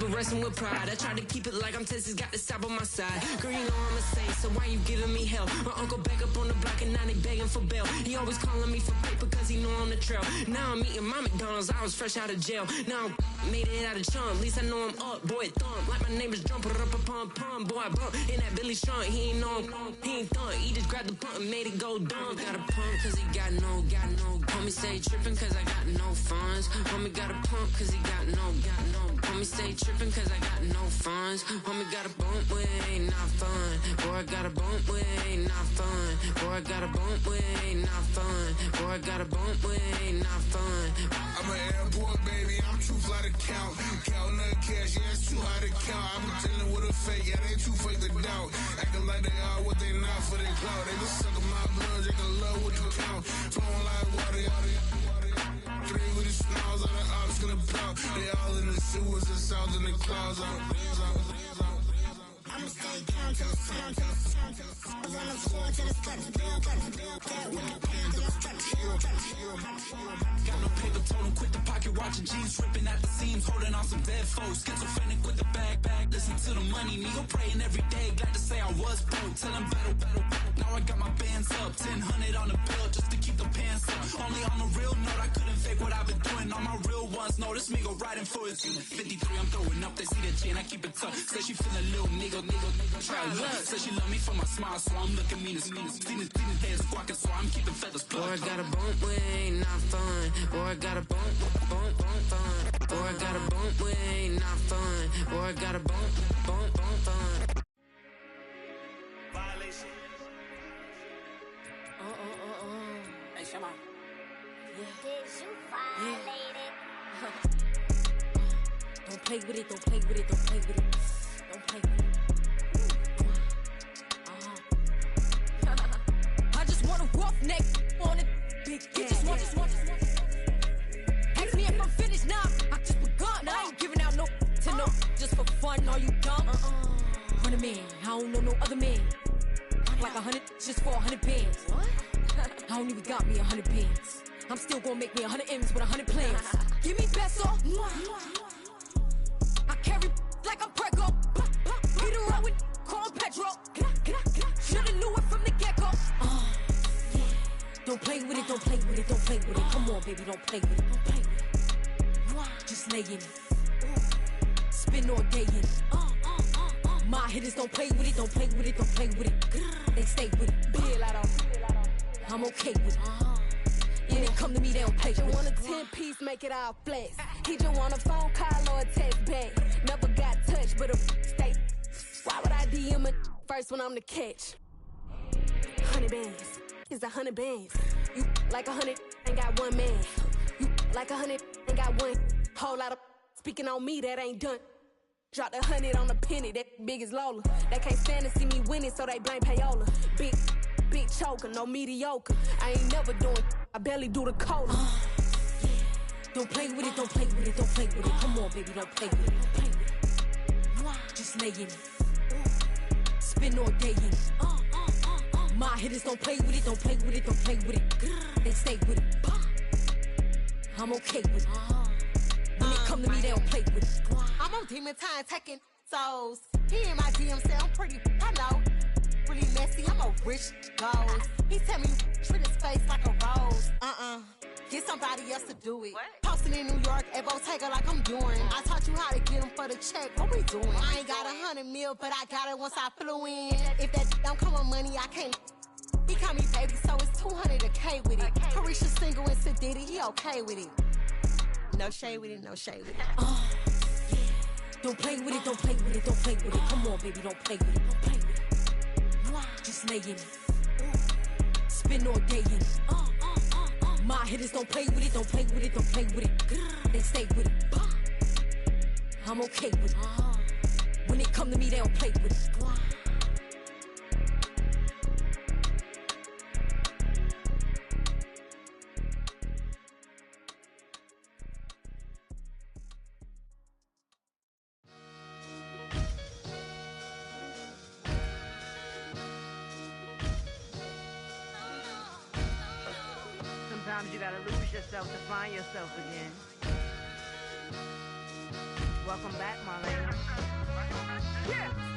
been wrestling with pride. I try to keep it like I'm Texas, got the stop on my side. Girl, you know I'm a saint, so why you giving me hell? My uncle back up on the block and now they begging for bail. He always calling me for paper cause he know I'm the trail. Now I'm eating my McDonald's, I was fresh out of jail. Now I made it out of chump, at least I know I'm up. Boy, thump, like my name is Jumper, up a pump, pump. Boy, I bump in that Billy Strong, he ain't know, he ain't thump. He just grabbed the pump and made it go dumb. Got a pump cause he got no. Homie stay tripping cause I got no funds. Homie got a pump cause he got no. Homie stay tripping cause I got no funds. Homie got a bump with ain't not fun. Boy, I got a bump with ain't not fun. Boy, I got a bump with ain't not fun. Boy, I got a bump with ain't not fun. I'm an airport baby, I'm too fly to count. Counting the cash, yeah, it's too high to count. I'm dealing with a fake, yeah, they too fake to doubt. Acting like they are what they not for their clout. They just suckin' my blood, they can love what you count. Flowing like water, three with the smiles on the ops gonna plow. They all in the sewers and south in the clouds. I'ma stay count to the sound, to the sound, to the sound. On the floor to the steps, build, that with the pound to the steps, Got no paper, told him quit the pocket, watching jeans ripping at the seams, holding on some dead foes. Schizophrenic with the bag, listen to the money, nigga praying every day. Glad to say I was broke, tell him battle. Now I got my bands up, 1000 on the bill just to keep the pants up. Only on the real note, I couldn't fake what I've been doing. All my real ones know this nigga riding for his 53, I'm throwing up, they see the chain, I keep it tough. Say she feeling little nigga, try look. Say she love me for my smile, so I'm looking mean as Seen his head squawking, so I'm keeping feathers plucked. Boy, I got a bump with ain't not fun. Boy, I got a bump fun. Boy, I got a bump with ain't not fun. Boy, I got a bump fun. Violation. Hey, Shama. Did you violate it? Don't play with it, don't play with it, don't play with it. Don't play with it. I just want a rough neck on it. Big you just want. Ask me if I'm finished now. I just begun. I ain't giving out no to no. Just for fun, are you dumb? 100 man, I don't know no other man. Like 100 just for 100 bands. What? I don't even got me 100 bands. I'm still gonna make me 100 M's with 100 plans. Give me peso. I carry like I'm Prego. Beat around with corn petrol. Shoulda knew it from the get-go. Yeah. Don't play with it, don't play with it, don't play with it. Come on, baby, don't play with it, don't play with it. Just lay in it. Spin all day in it. My hitters don't play with it, don't play with it, don't play with it. They stay with it. I'm okay with it. When it come to me, they don't play with it. He just want a 10-piece, make it all flex. He just want a phone call or a text back. Never got touched, but a stay. Why would I DM it first when I'm the catch? 100 bands, it's 100 bands. You like 100, ain't got one man. You like 100, ain't got one. Whole lot of speaking on me, that ain't done. Drop the 100 on the penny, that big as Lola. They can't stand to see me winning, so they blame payola. Big choker, no mediocre. I ain't never doing, I barely do the cola. Don't play with it, don't play with it, don't play with it. Come on, baby, don't play with it, don't play with it. Just lay in it. Spin all day in it. My hitters don't play with it, don't play with it, don't play with it. They stay with it. I'm okay with it. When it come to me, they don't play with it. I'm on demon time taking souls. He in my DM say I'm pretty, I know. Really messy, I'm a rich ghost. He tell me treat his face like a rose. Get somebody else to do it. What? Posting in New York at Bottega like I'm doing. I taught you how to get him for the check. What we doing? I ain't got 100 mil, but I got it once I flew in. If that don't come with money, I can't. He call me baby, so it's 200 a K with it. Carisha single and Sadiddy, he okay with it. No shade with it, no shade with it. Don't play with it, don't play with it, don't play with it. Come on, baby, don't play with it, don't play with it. Just lay in it. Spin all day in it. My hitters don't play with it, don't play with it, don't play with it. They stay with it. I'm okay with it. When it come to me, they don't play with it. Sometimes you gotta lose yourself to find yourself again. Welcome back, Marlena.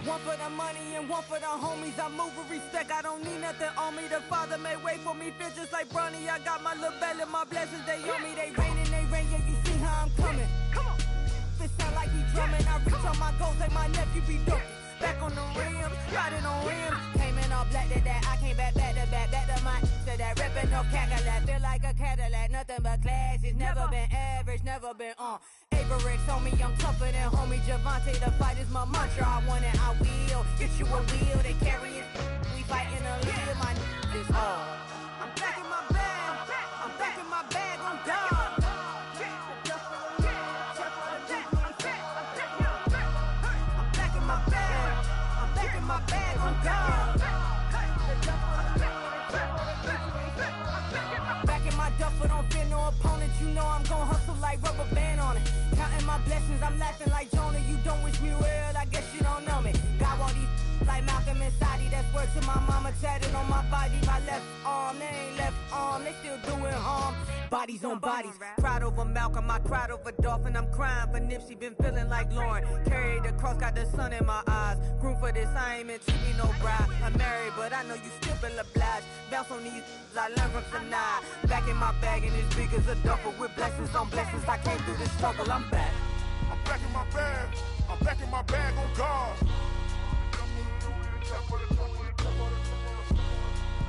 One for the money and one for the homies. I move with respect, I don't need nothing on me. The Father may wait for me, feel just like Bronny. I got my little belly, my blessings, they on me. They rain, yeah, you see how I'm coming. Come on. It sound like he drumming. I reach on my goals like my nephew be dope. Back on the rim, riding on rim. Came in all black to that, I came back to my to that ripping no Cadillac. Feel like a Cadillac, nothing but class. It's never been average, never been on. Average on me, I'm tougher than homie Javante. The fight is my mantra, I want it, I will. Get you a wheel, they carry it. We fighting a little, my is all. I'm back in my bag, I'm back in my bag, I'm done. My bag on God. Back in my duffel, don't fear no opponent. You know I'm gon' hustle like rubber band on it. Counting my blessings, I'm laughing like Jonah. You don't wish me well, I guess you don't know me. Got all these like Malcolm and Sadie. That's word to my mama, tatted on my body. My left arm, they ain't left arm, they still doing harm. Bodies on bodies, cried over Malcolm, I cried over Dolphin. I'm crying for Nipsey, been feeling like Lauren. Carried the cross, got the sun in my eyes. Groom for this, I ain't meant to be no bride. I'm married, but I know you still feel obliged. Bounce on these, I learned from tonight. Back in my bag, and as big as a duffel with blessings on blessings. I came through this struggle, I'm back. I'm back in my bag, I'm back in my bag on God.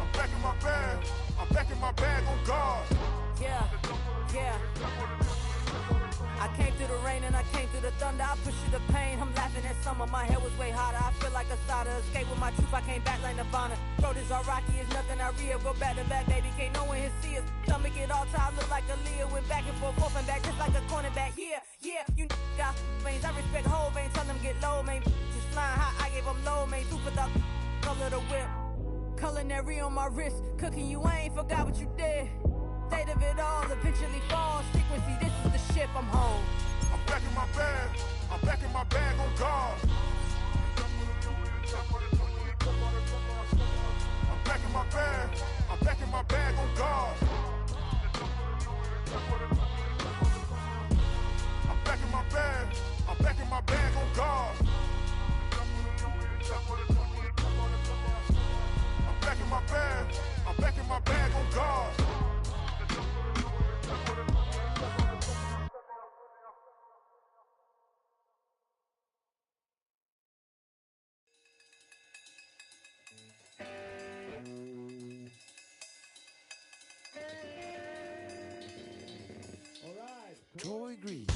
I'm back in my bag, I'm back in my bag on God. Yeah, yeah. I came through the rain and I came through the thunder. I pushed through the pain, I'm laughing at summer. My hair was way hotter, I feel like a starter. Escape with my truth, I came back like Nirvana. Throat is all rocky, it's nothing I real. Go back to back, baby, can't no one here see us. Stomach get all tired, look like a Leah. Went back and forth and back, just like a cornerback. Yeah, yeah, you got veins, I respect whole veins. Tell them get low, man. Just flying high, I gave them low, man. Super the color the whip. Culinary on my wrist, cooking you, I ain't forgot what you did. State of it all, eventually falls. Frequency, this is the ship, I'm home. I'm back in my bag, I'm back in my bag on God. I'm back in my bag, I'm back in my bag on God. I'm back in my bag, I'm back in my bag on God. I'm back in my bag, I'm back in my bag on God. Troy Green.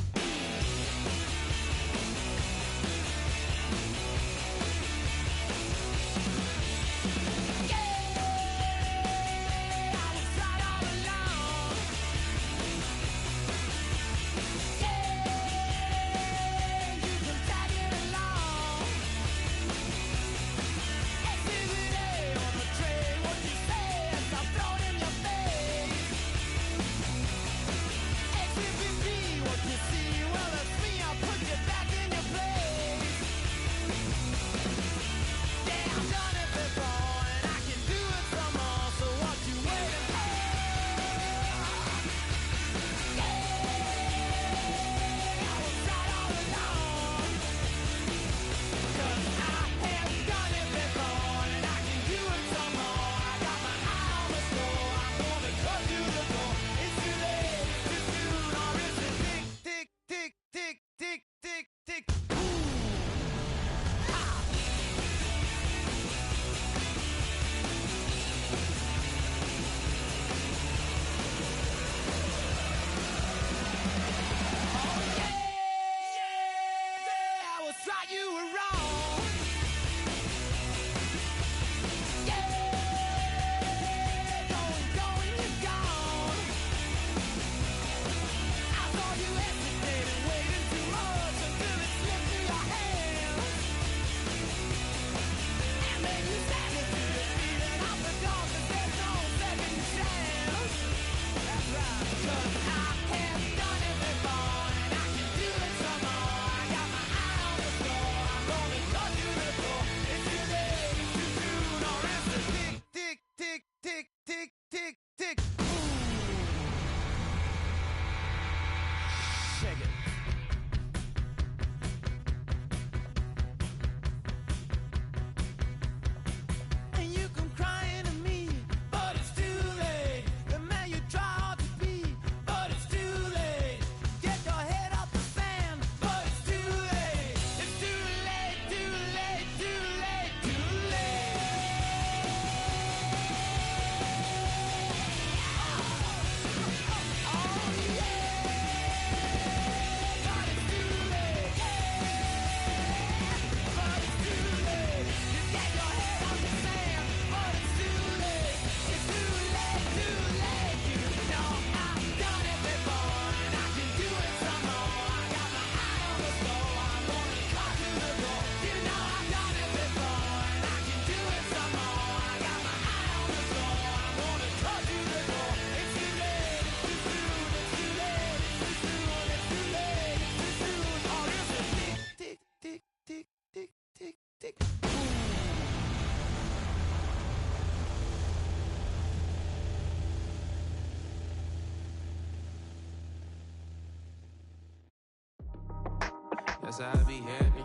That's how I be happy.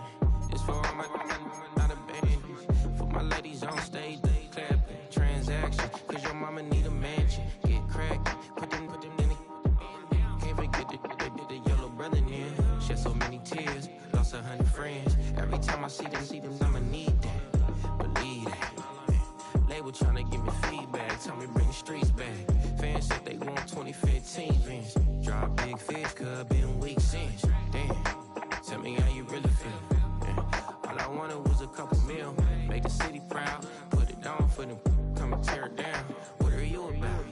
It's for all my not abandoned. For my ladies on stage, they clapping. Transaction, cause your mama need a mansion. Get cracked, put them in the. Can't forget the yellow brother near. Shed so many tears, lost 100 friends. Every time I see them, I'ma need that. Believe that. Label tryna give me feedback, tell me bring the streets back. Fans said they want 2015 Vince. Drop big fish, cuz been weak since. Damn, tell me how you really feel. All I wanted was a couple mil, make the city proud, put it on for them, come and tear it down. What are you about?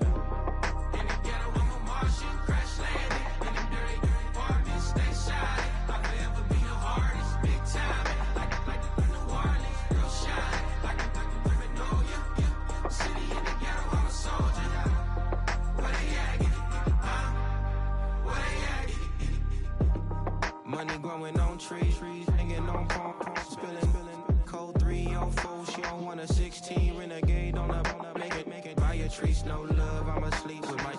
In the ghetto, I'm a Martian, crash landing. In the dirty apartment, stay shiny. I'll forever be the hardest, big time. Like New Orleans, real shiny. Like women know you. City in the ghetto, I'm a soldier. Where they at? Where they at? Money growing on trees, hanging on palm, spilling. Code 304, she don't want a 16. Renegade on the make it. Buy a trees, no love, I'm asleep with my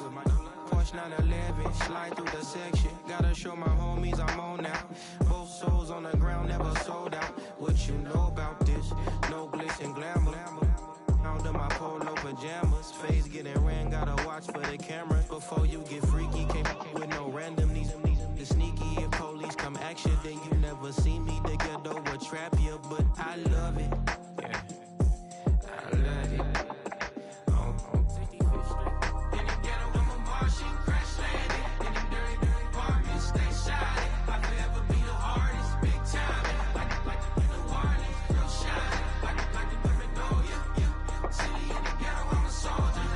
Porsche 911, slide through the section. Gotta show my homies I'm on now. Both souls on the ground, never sold out. What you know about this? No glitz and glamour. Out of my polo pajamas, face getting ran, gotta watch for the cameras. Before you get freaky, can't with no randomness. The sneaky, if police come action, then you never see me. The ghetto will trap you, but I love it. Yeah, I love it. On 65th Street. In the ghetto, I'm a Martian, crash landing. In the dirty apartment, stay shiny. I'll forever be the hardest, big time. Like New Orleans, real shiny. Like the women know you. City in the ghetto, I'm a soldier.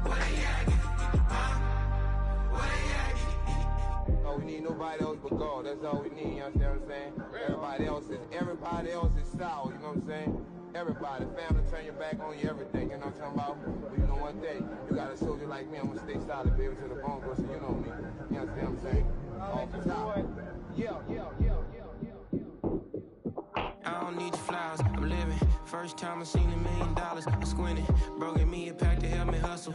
Where they at? Where they at? Oh, we need nobody else but God. That's all we need, you understand what I'm saying? Everybody else is sour, you know what I'm saying? Everybody, family, turn your back on you, everything, you know what I'm talking about? But you know one day, you got a soldier like me, I'm gonna stay solid, baby, to the bone, so you know me. You understand what I'm saying? Off the top. Yeah. I don't need your flowers, I'm living. First time I seen $1 million, I squinted. Bro, give me a pack to help me hustle.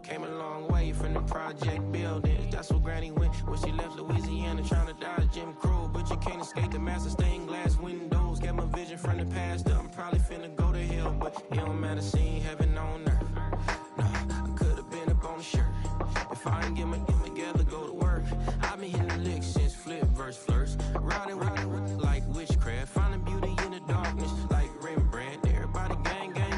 Came a long way from the project buildings. That's where Granny went when she left Louisiana, trying to dodge Jim Crow. But you can't escape the master stained glass windows. Get my vision from the past. I'm probably finna go to hell, but it don't matter, seeing heaven on earth. No, I could've been up on the shirt. If I ain't get my together, go to work. I've been hitting the licks since flip verse first. Riding like witchcraft, finding beauty in the darkness like Rembrandt. Everybody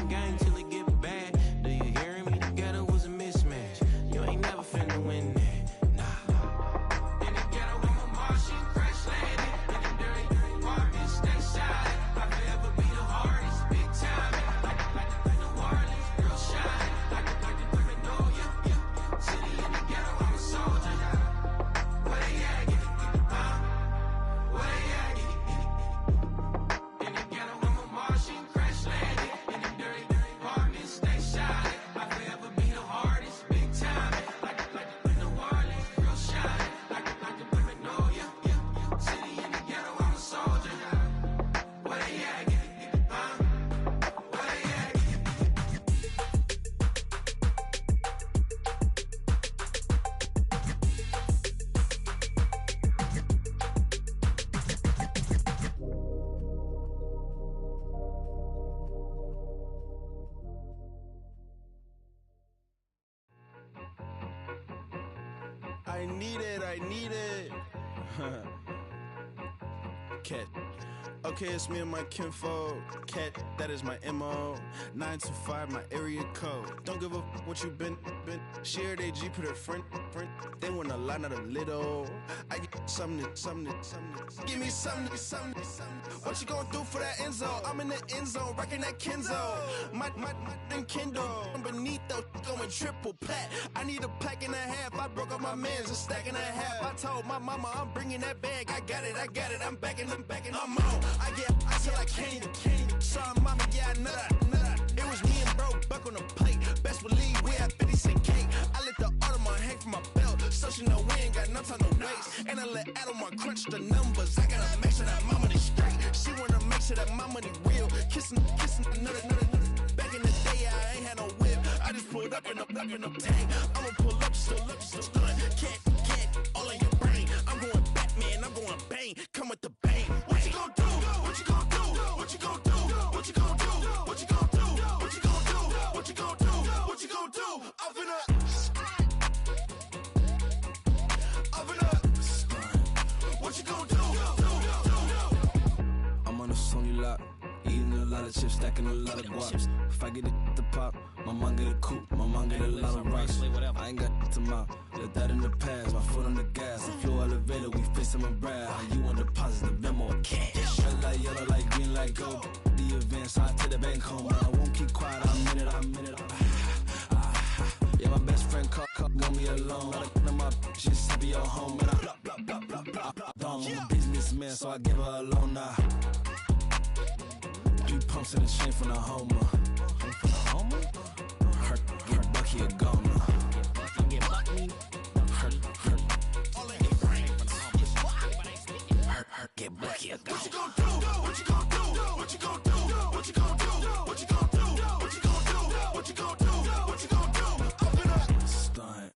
gang till it get bad. Do you hear me? The ghetto was a mismatch. You ain't never finna win that. Nah. In the ghetto, I'm a Martian, crash landing. In the dirty apartment, stay shiny. I'll forever be the hardest, big time. Like New Orleans, real shiny. Like the women know you. City in the ghetto, I'm a soldier. Where they at? Where they at? In the ghetto, I'm a Martian, crash landing. In the dirty apartment, stay shiny. I'll forever be the hardest, big time. Like New Orleans, real shiny. Like the women know you. City in the ghetto, I'm a soldier. Where they at? Where they at? I need it. Cat. Okay, it's me and my kinfolk. Cat, that is my MO. 925, my area code. Don't give a what you been. Shared AG, put her friend. They wanna line out a little. I get something. Give me something. What you gonna do for that end zone? I'm in the end zone, rocking that Kenzo. My Kindle. Beneath though, going triple plat. I need a pack and a half. I broke up my mans, a stack and a half. I told my mama I'm bringing that bag. I got it. I'm backing. I'm on. I get till I candy. Sorry, mama, yeah, I nut. It was me and bro, buck on the plate. Best believe we had 50 cent cake. I let the Audemars hang from my belt, so she know we ain't got no time to waste. And I let Audemars crunch the numbers. I gotta make sure that my money straight. She wanna make sure that my money real. Kissing another. Back in the day, I ain't had no whip. I just pulled up in the tank. I'ma pull up just to stunt. Cat, all in your brain. I'm going Batman, I'm going bang. chain, come with the bang. What you gon' do? What you gon' do? What you gon' do? What you gon' do? What you gon' do? What you gon' do? What you gon' do? What you gon' do? Up in a what you gon' do? I'm on a Sony lot, eating a lot of chips, stacking a lot of guaps. If I get it the pop, my mom get a coupe, my mom get a lot of rice. I ain't got to mouth, let that in the past. My foot on the gas, I flew elevator, we facing my brad. How you want deposit the Venmo or cash? Red like yellow, like green, like gold. The event, so I take the bank home. I won't keep quiet, I'm in it. Yeah, my best friend called want me alone. I my just to be your home, and I blah, blah, blah. I'm a businessman, so I give her a loan now. 3 pumps in the chain from the Homer. Her Bucky a goner. Get Bucky a goner. What you gon' do? What you gon' do? What you gon' do? What you gon' do? What you gon' do? What you gon' do? What you gon' do? What you gon' do? Open up. Stunt.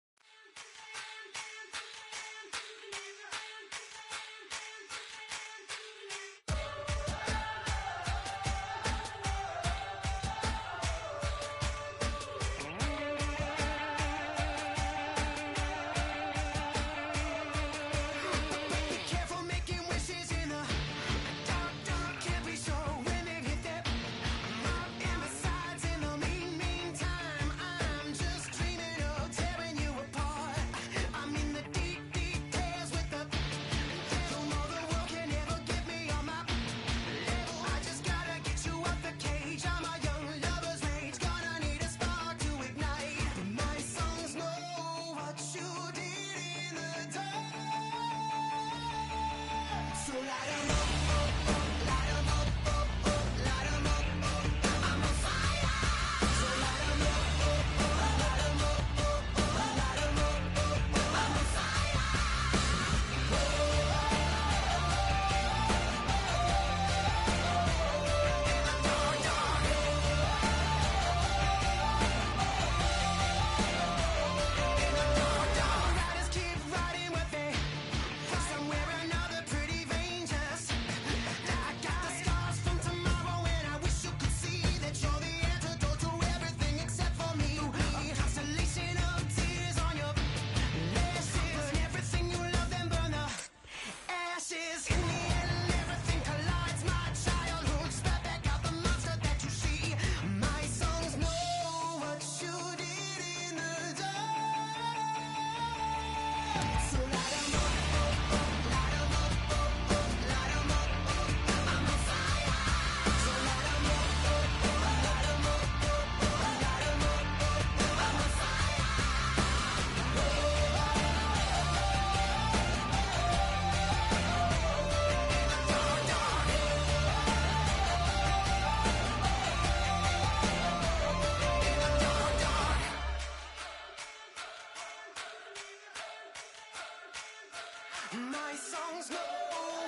My songs know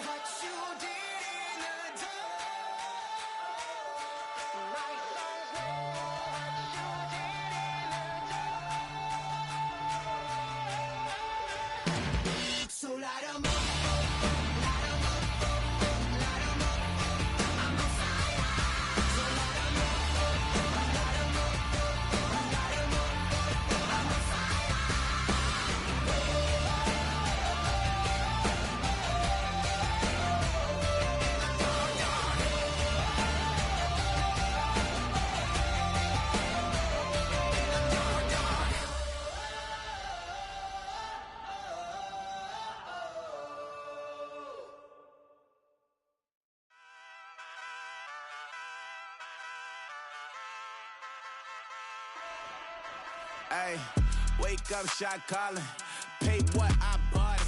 what you did in the dark. My songs know what you did in the dark. So light 'em up. Ay, wake up, shot calling. Pay what I bought it.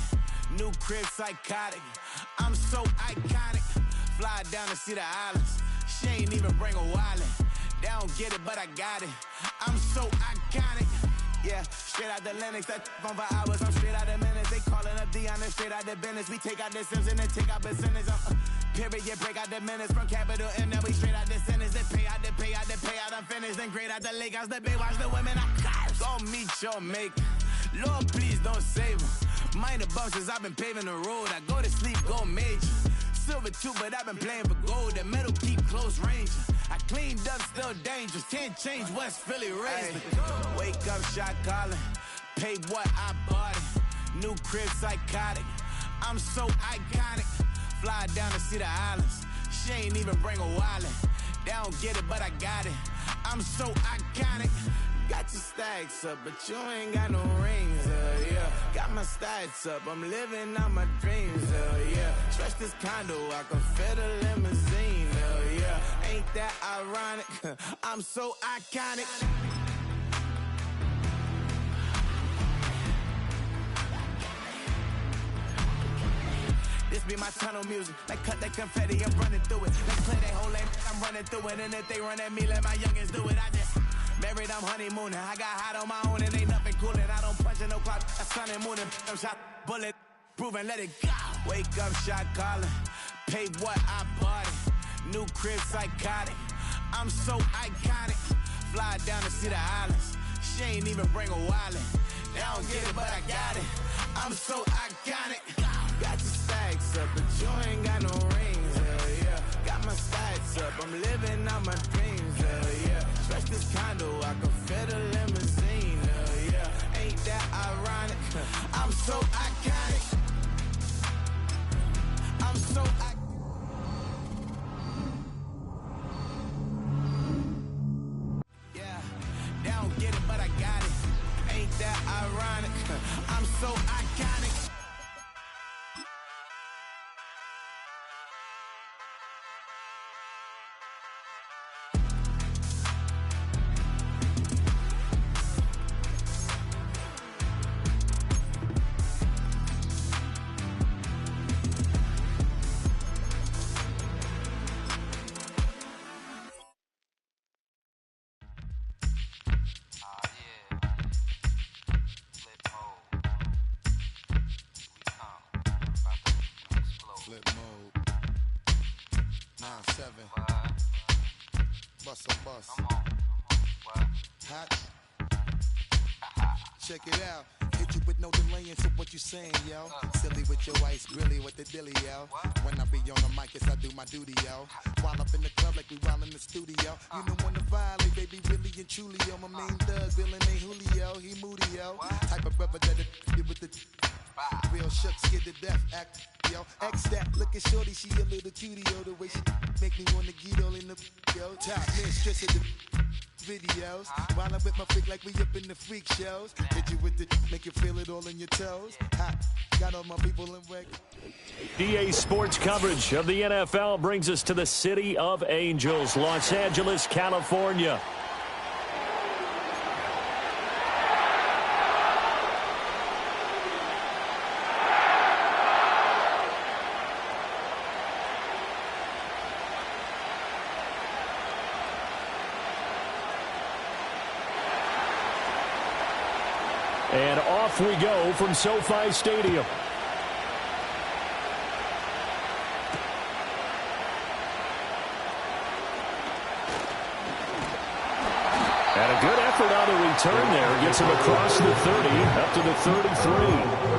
New crib, psychotic. I'm so iconic. Fly down to see the islands. She ain't even bring a wallet. They don't get it, but I got it. I'm so iconic. Yeah, straight out the Lennox. That phone for hours. I'm straight out the minutes. They calling up Dion, straight out the business. We take out the Sims and then take out percentage. Period, break out the minutes from capital M. Now we straight out the sentence. They pay out, I'm finished. Then grade out the Lakers, the Bay, watch the women. I gon' meet your maker. Lord, please don't save him. Minor bumps as I've been paving the road. I go to sleep, go major. Silver too, but I've been playing for gold. The metal keep close range. I cleaned up, still dangerous. Can't change West Philly raised. Wake up, shot calling. Pay what I bought it. New crib, psychotic. I'm so iconic. Fly down to see the islands. She ain't even bring a wallet. They don't get it, but I got it. I'm so iconic. Got your stacks up, but you ain't got no rings, yeah. Got my stats up, I'm living out my dreams, yeah. Stretch this condo, I can fit a limousine, yeah. Ain't that ironic? I'm so iconic. This be my tunnel music. Like cut that confetti, I'm running through it. Let's play that whole lane, I'm running through it. And if they run at me, let my youngins do it. I just married, I'm honeymooning. I got hot on my own and ain't nothing coolin'. I don't punch in no clock, a sun and moon. I'm shot, bullet, proven, let it go. Wake up, shot calling. Pay what I bought it. New crib, psychotic. I'm so iconic. Fly down to see the islands. She ain't even bring a wallet. They don't get it, but I got it. I'm so iconic. Got your stacks up, but you ain't got no rings, yeah. Got my stacks up, I'm living out my dreams, yeah. Stretch this condo, I can fit a limousine, yeah. Ain't that ironic? I'm so iconic. I'm so iconic. Yeah, they don't get it, but I got it. Ain't that ironic? I'm so iconic. Flip mode. 9-7. Bust a bus. Hot. Check it out. Hit you with no delaying, so what you saying, yo? Silly with your ice, grilly with the dilly, yo. When I be on the mic, yes, I do my duty, yo. While up in the club like we while in the studio. You know when to violate, baby, really and truly, yo. My main thug, Bill and Julio, he moody, yo. Type of brother that it with the real shook, scared to death, act, yo. X that, look at shorty, she a little cutie, yo. The way she make me wanna get all in the, yo. Top mistress of the videos. While I'm with my freak like we up in the freak shows. Hit you with the, make you feel it all in your toes. Hot, got all my people in wreck. EA Sports coverage of the NFL brings us to the City of Angels, Los Angeles, California. And off we go from SoFi Stadium. And a good effort on the return there. Gets him across the 30, up to the 33.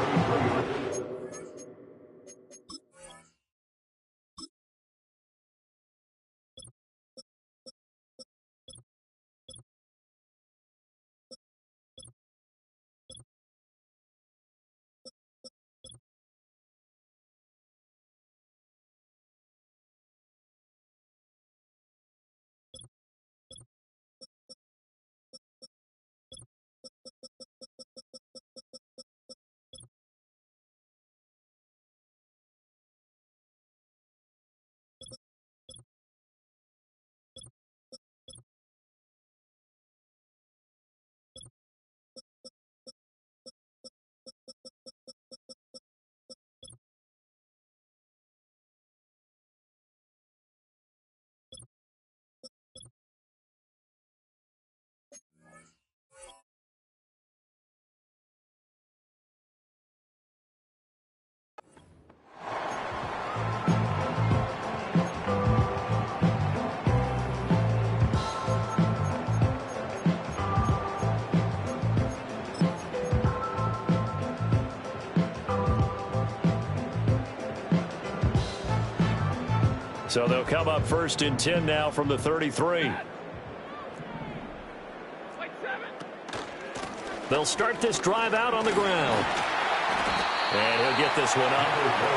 So they'll come up 1st and 10 now from the 33. They'll start this drive out on the ground. And he'll get this one up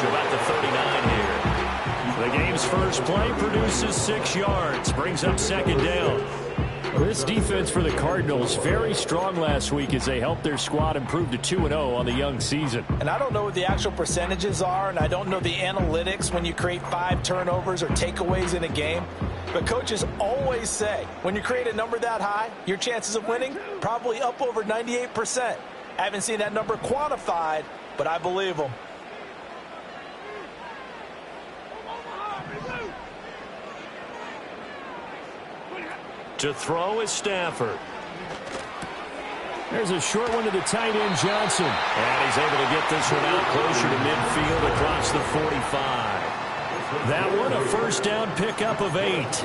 to about the 39 here. The game's first play produces 6 yards, brings up 2nd down. This defense for the Cardinals, very strong last week as they helped their squad improve to 2-0 on the young season. And I don't know what the actual percentages are, and I don't know the analytics when you create 5 turnovers or takeaways in a game. But coaches always say, when you create a number that high, your chances of winning probably up over 98%. I haven't seen that number quantified, but I believe them. To throw is Stafford. There's a short one to the tight end, Johnson. And he's able to get this one out closer to midfield across the 45. That one, a 1st down pickup of 8.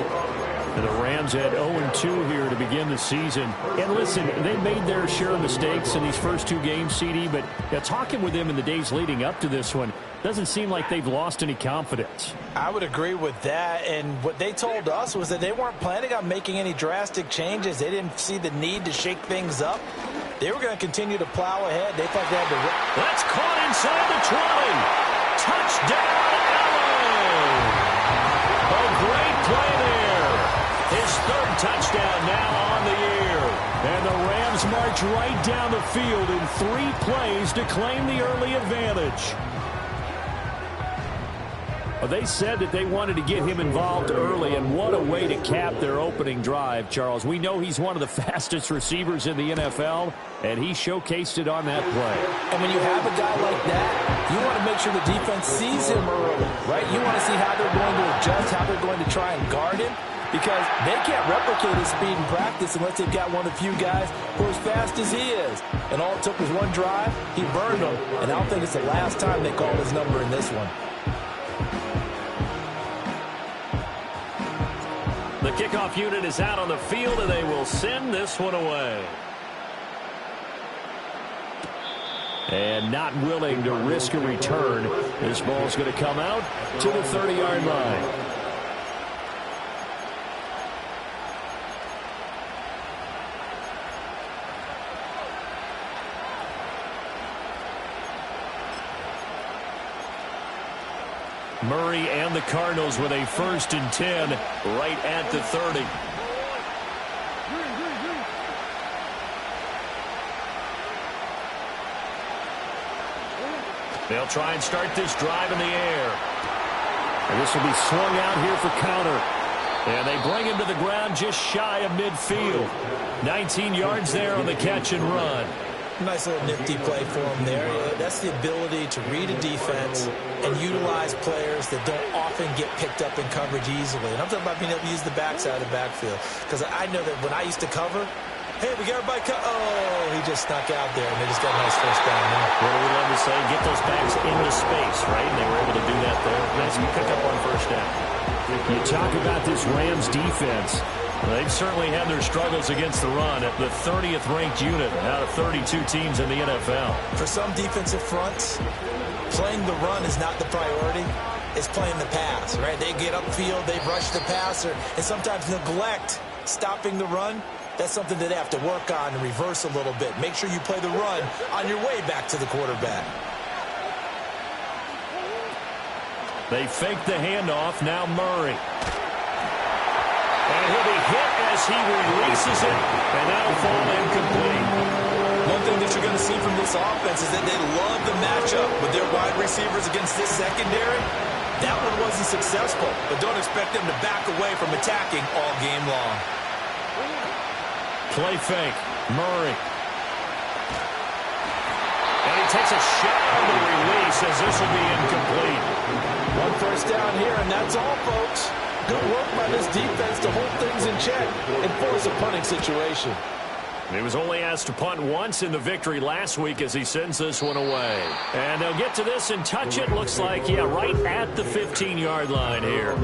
And the Rams had 0-2 here to begin the season. And listen, they made their share of mistakes in these first 2 games, CD, but talking with them in the days leading up to this one, doesn't seem like they've lost any confidence. I would agree with that, and what they told us was that they weren't planning on making any drastic changes. They didn't see the need to shake things up. They were going to continue to plow ahead. They thought they had to... That's caught inside the 20. Touchdown, Allen! A great play there. His 3rd touchdown now on the year. And the Rams march right down the field in 3 plays to claim the early advantage. Well, they said that they wanted to get him involved early, and what a way to cap their opening drive, Charles. We know he's one of the fastest receivers in the NFL, and he showcased it on that play. And when you have a guy like that, you want to make sure the defense sees him early, right? You want to see how they're going to adjust, how they're going to try and guard him, because they can't replicate his speed in practice unless they've got one of the few guys who are as fast as he is. And all it took was one drive. He burned them, and I don't think it's the last time they called his number in this one. The kickoff unit is out on the field, and they will send this one away. And not willing to risk a return. This ball's going to come out to the 30-yard line. Murray and the Cardinals with a 1st and 10 right at the 30. They'll try and start this drive in the air. And this will be swung out here for counter. And they bring him to the ground just shy of midfield. 19 yards there on the catch and run. Nice little nifty play for him there. That's the ability to read a defense and utilize players that don't often get picked up in coverage easily. And I'm talking about being able to use the backside of the backfield. Because I know that when I used to cover, hey, we got everybody oh, he just snuck out there, and they just got a nice 1st down there. What do we love to say? Get those backs into space, right? And they were able to do that there. Nice pick up on 1st down. You talk about this Rams defense. They've certainly had their struggles against the run at the 30th ranked unit out of 32 teams in the NFL. For some defensive fronts, playing the run is not the priority. It's playing the pass, right? They get upfield, they rush the passer, and sometimes neglect stopping the run. That's something that they have to work on and reverse a little bit. Make sure you play the run on your way back to the quarterback. They fake the handoff. Now Murray. And he'll be hit as he releases it, and that'll fall incomplete. One thing that you're going to see from this offense is that they love the matchup with their wide receivers against this secondary. That one wasn't successful, but don't expect them to back away from attacking all game long. Play fake. Murray. And he takes a shot on the release as this will be incomplete. 1 1st down here, and that's all, folks. Good work by this defense to hold things in check and force a punting situation. He was only asked to punt once in the victory last week as he sends this one away. And they'll get to this and touch it. Looks like, yeah, right at the 15-yard line here.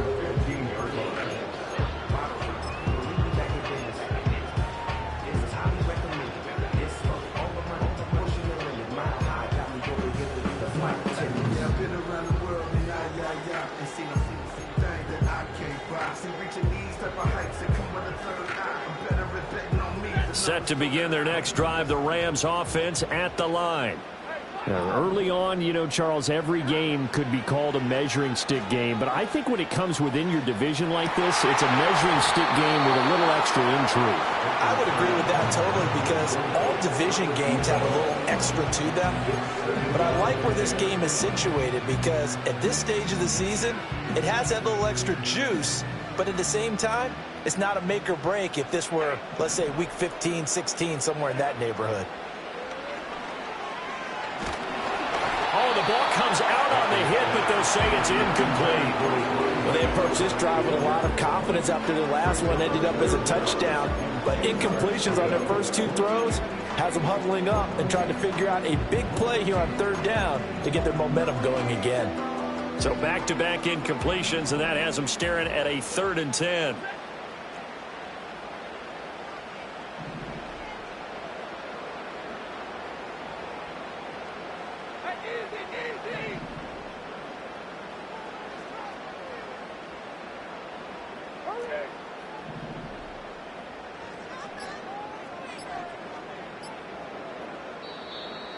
I've been around the world, and yeah, and seen some things that I Set to begin their next drive, the Rams offense at the line. Now, early on, you know, Charles, every game could be called a measuring stick game, but I think when it comes within your division like this, it's a measuring stick game with a little extra intrigue. I would agree with that totally, because all division games have a little extra to them. But I like where this game is situated, because at this stage of the season, it has that little extra juice, but at the same time, it's not a make or break if this were, let's say, week 15, 16, somewhere in that neighborhood. Oh, the ball comes out on the hit, but they'll say it's incomplete. Well, they approached this drive with a lot of confidence after the last one ended up as a touchdown. But incompletions on their first two throws has them huddling up and trying to figure out a big play here on third down to get their momentum going again. So back-to-back incompletions, and that has them staring at a 3rd and 10.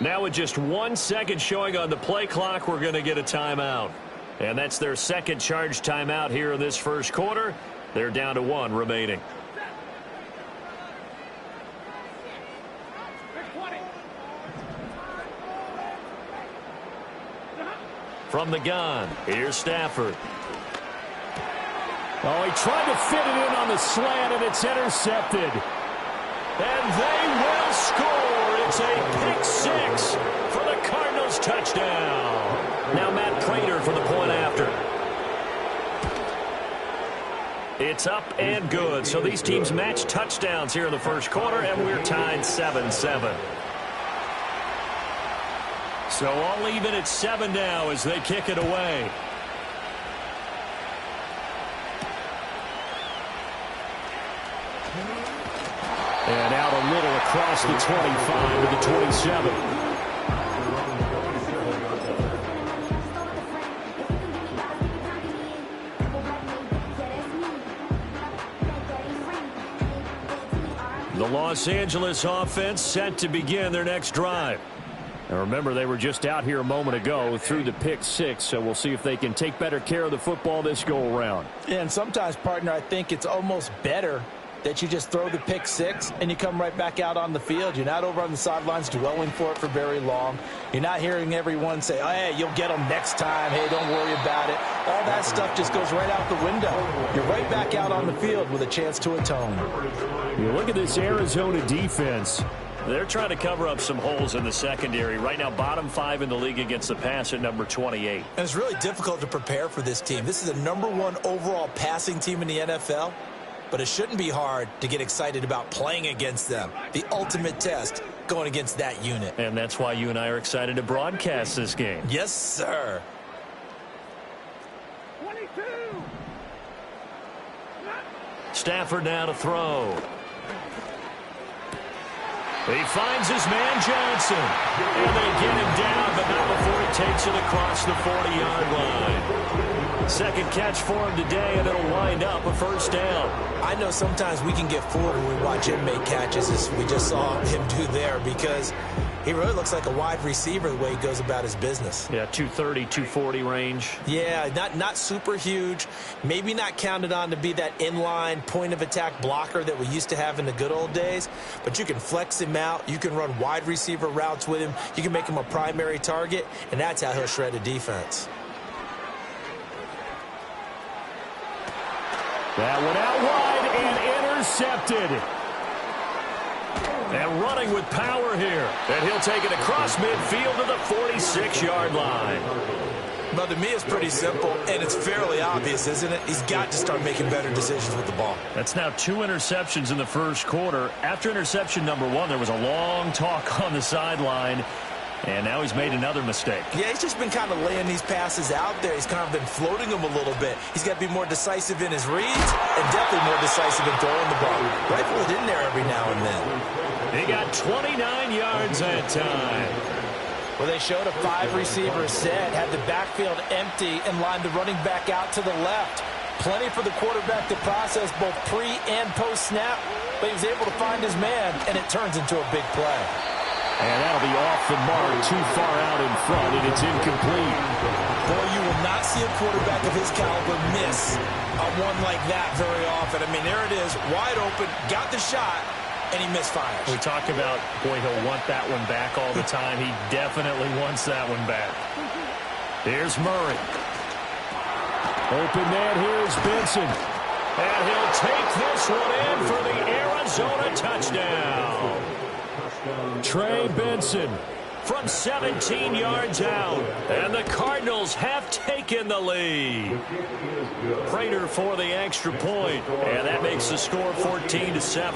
Now with just 1 second showing on the play clock, we're going to get a timeout. And that's their second charge timeout here in this first quarter. They're down to 1 remaining. From the gun, here's Stafford. Oh, he tried to fit it in on the slant, and it's intercepted. And they will score. It's a pick six for the Cardinals touchdown. Now Matt Prater for the point after. It's up and good. So these teams match touchdowns here in the first quarter, and we're tied 7-7. So all even at 7 now as they kick it away. And out a little across the 25 to the 27. The Los Angeles offense set to begin their next drive. Now remember, they were just out here a moment ago through the pick six, so we'll see if they can take better care of the football this go around. And sometimes, partner, I think it's almost better that you just throw the pick six and you come right back out on the field. You're not over on the sidelines dwelling for it for very long. You're not hearing everyone say, oh, hey, you'll get them next time. Hey, don't worry about it. All that stuff just goes right out the window. You're right back out on the field with a chance to atone. You look at this Arizona defense. They're trying to cover up some holes in the secondary. Right now, bottom 5 in the league against the pass at number 28. And it's really difficult to prepare for this team. This is the #1 overall passing team in the NFL. But it shouldn't be hard to get excited about playing against them. The ultimate test going against that unit. And that's why you and I are excited to broadcast this game. Yes, sir. 22. Stafford now to throw. He finds his man Johnson. And they get him down, but not before he takes it across the 40-yard line. Second catch for him today, and it'll wind up a first down. I know sometimes we can get fooled when we watch him make catches, as we just saw him do there, because he really looks like a wide receiver the way he goes about his business. Yeah, 230, 240 range. Yeah, not super huge. Maybe not counted on to be that inline point-of-attack blocker that we used to have in the good old days, but you can flex him out. You can run wide receiver routes with him. You can make him a primary target, and that's how he'll shred a defense. That went out wide and intercepted. And running with power here. And he'll take it across midfield to the 46-yard line. Well, to me, it's pretty simple, and it's fairly obvious, isn't it? He's got to start making better decisions with the ball. That's now 2 interceptions in the first quarter. After interception number 1, there was a long talk on the sideline. And now he's made another mistake. Yeah, he's just been kind of laying these passes out there. He's kind of been floating them a little bit. He's got to be more decisive in his reads and definitely more decisive in throwing the ball. Rifle it in there every now and then. He got 29 yards that time. Well, they showed a 5-receiver set, had the backfield empty, and lined the running back out to the left. Plenty for the quarterback to process both pre and post-snap, but he was able to find his man, and it turns into a big play. And that'll be off the mark, too far out in front, and it's incomplete. Boy, you will not see a quarterback of his caliber miss a one like that very often. I mean, there it is, wide open, got the shot, and he misfires. We talk about, boy, he'll want that one back all the time. He definitely wants that one back. Here's Murray. Open man, here's Benson. And he'll take this one in for the Arizona touchdown. Trey Benson from 17 yards out. And the Cardinals have taken the lead. Prater for the extra point. And that makes the score 14-7.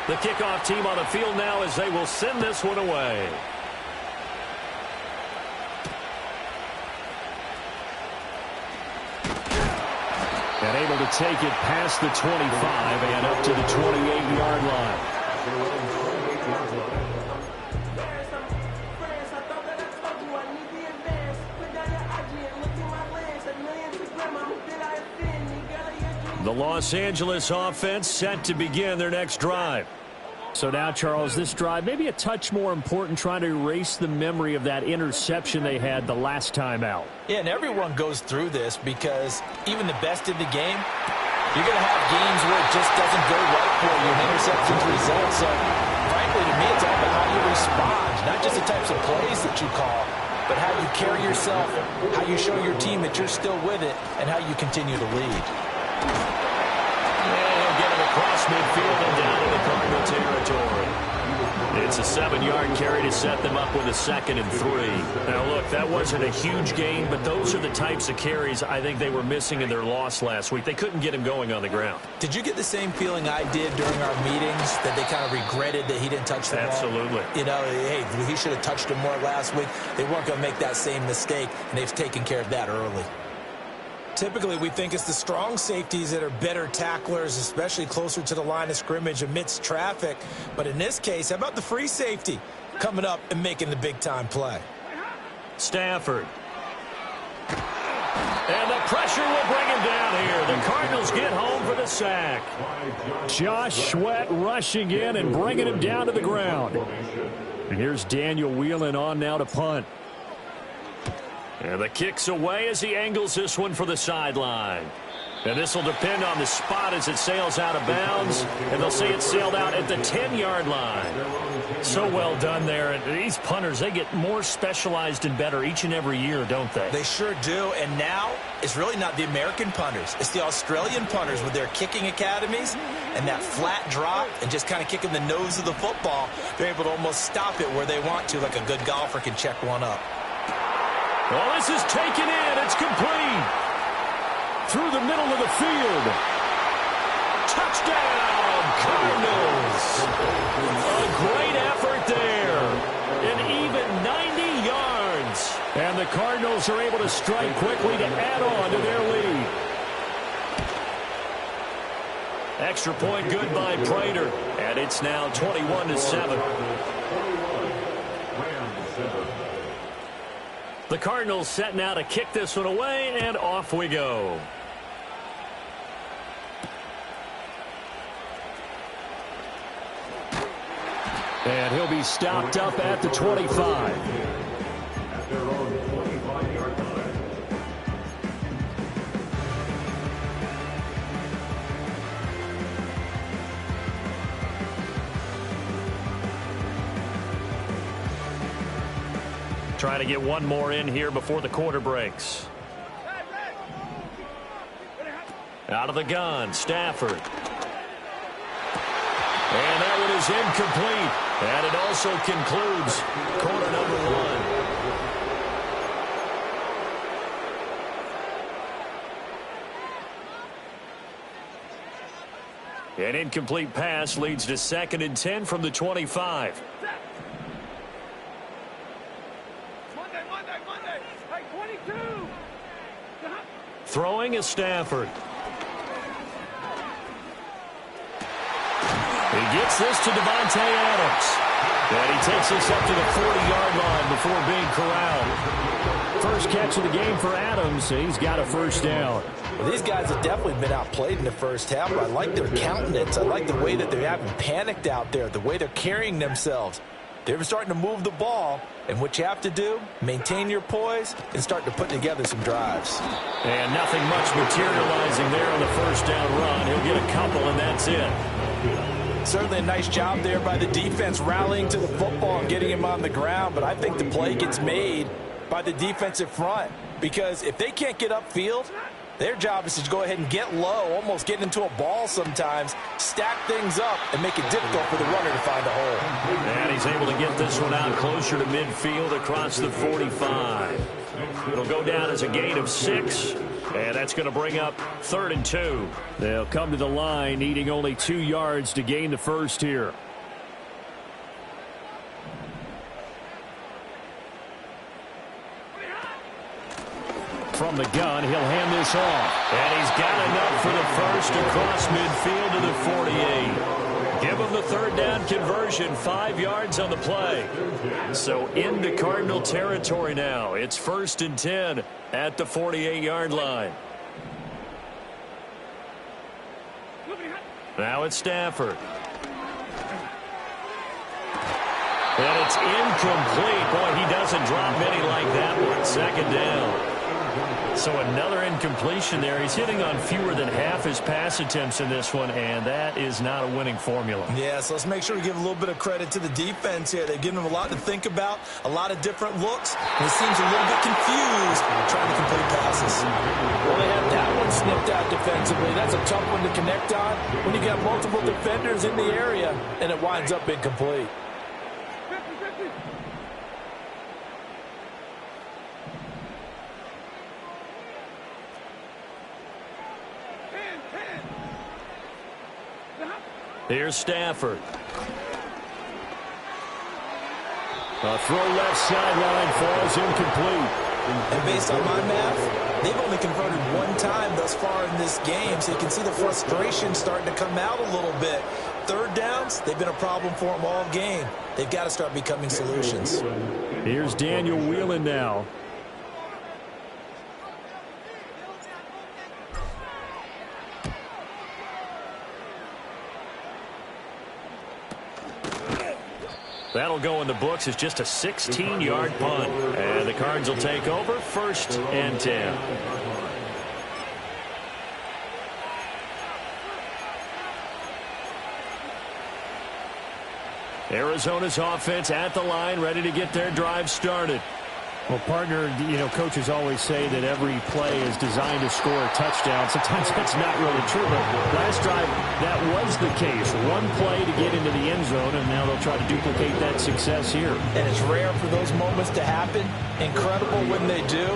The kickoff team on the field now as they will send this one away. And able to take it past the 25 and up to the 28-yard line. The Los Angeles offense set to begin their next drive. So now, Charles, this drive may be a touch more important, trying to erase the memory of that interception they had the last time out. Yeah, and everyone goes through this because even the best in the game, you're going to have games where it just doesn't go right for you and interceptions result. So, frankly, to me, it's all about how you respond, not just the types of plays that you call, but how you carry yourself, how you show your team that you're still with it, and how you continue to lead. Across midfield and down into Cardinal territory. It's a 7-yard carry to set them up with a 2nd and 3. Now, look, that wasn't a huge gain, but those are the types of carries I think they were missing in their loss last week. They couldn't get him going on the ground. Did you get the same feeling I did during our meetings, that they kind of regretted that he didn't touch the ball? Absolutely. You know, hey, he should have touched him more last week. They weren't going to make that same mistake, and they've taken care of that early. Typically, we think it's the strong safeties that are better tacklers, especially closer to the line of scrimmage amidst traffic. But in this case, how about the free safety coming up and making the big-time play? Stafford. And the pressure will bring him down here. The Cardinals get home for the sack. Josh Sweat rushing in and bringing him down to the ground. And here's Daniel Whelan on now to punt. And the kick's away as he angles this one for the sideline. And this will depend on the spot as it sails out of bounds. And they'll say it sailed out at the 10-yard line. So well done there. And these punters, they get more specialized and better each and every year, don't they? They sure do. And now it's really not the American punters. It's the Australian punters with their kicking academies and that flat drop and just kind of kicking the nose of the football. They're able to almost stop it where they want to, like a good golfer can check one up. Well, this is taken in. It's complete. Through the middle of the field. Touchdown, Cardinals. A great effort there. An even 90 yards. And the Cardinals are able to strike quickly to add on to their lead. Extra point good by Prater. And it's now 21-7. The Cardinals set now to kick this one away, and off we go. And he'll be stopped up at the 25. Trying to get one more in here before the quarter breaks. Out of the gun, Stafford. And that one is incomplete. And it also concludes quarter number 1. An incomplete pass leads to 2nd and 10 from the 25. Throwing is Stafford. He gets this to Devontae Adams. And he takes this up to the 40-yard line before being corralled. first catch of the game for Adams. He's got a first down. Well, these guys have definitely been outplayed in the first half, but I like their countenance. I like the way that they haven't panicked out there, the way they're carrying themselves. They're starting to move the ball, and what you have to do, maintain your poise and start to put together some drives. And nothing much materializing there on the first down run. He'll get a couple, and that's it. Certainly a nice job there by the defense rallying to the football and getting him on the ground, but I think the play gets made by the defensive front because if they can't get upfield, their job is to go ahead and get low, almost get into a ball sometimes, stack things up, and make it difficult for the runner to find a hole. And he's able to get this one out closer to midfield across the 45. It'll go down as a gain of 6, and that's going to bring up 3rd and 2. They'll come to the line needing only 2 yards to gain the first here. From the gun, he'll hand this off. And he's got enough for the first across midfield to the 48. Give him the 3rd down conversion, 5 yards on the play. So into Cardinal territory now. It's 1st and 10 at the 48-yard line. Now it's Stafford. And it's incomplete. Boy, he doesn't drop many like that one. 2nd down. So another incompletion there. He's hitting on fewer than half his pass attempts in this one, and that is not a winning formula. Yeah, so let's make sure we give a little bit of credit to the defense here. They've given him a lot to think about, a lot of different looks, and he seems a little bit confused trying to complete passes. Well, they have that one snipped out defensively. That's a tough one to connect on when you got multiple defenders in the area, and it winds up incomplete. Here's Stafford. A throw left sideline falls incomplete. And based on my math, they've only converted 1 time thus far in this game, so you can see the frustration starting to come out a little bit. 3rd downs, they've been a problem for them all game. They've got to start becoming solutions. Here's Daniel Whelan now. That'll go in the books as just a 16-yard punt. And the Cards will take over 1st and 10. Arizona's offense at the line, ready to get their drive started. Well, partner, coaches always say that every play is designed to score a touchdown. Sometimes that's not really true, but last drive, that was the case. 1 play to get into the end zone, and now they'll try to duplicate that success here. And it's rare for those moments to happen. Incredible when they do.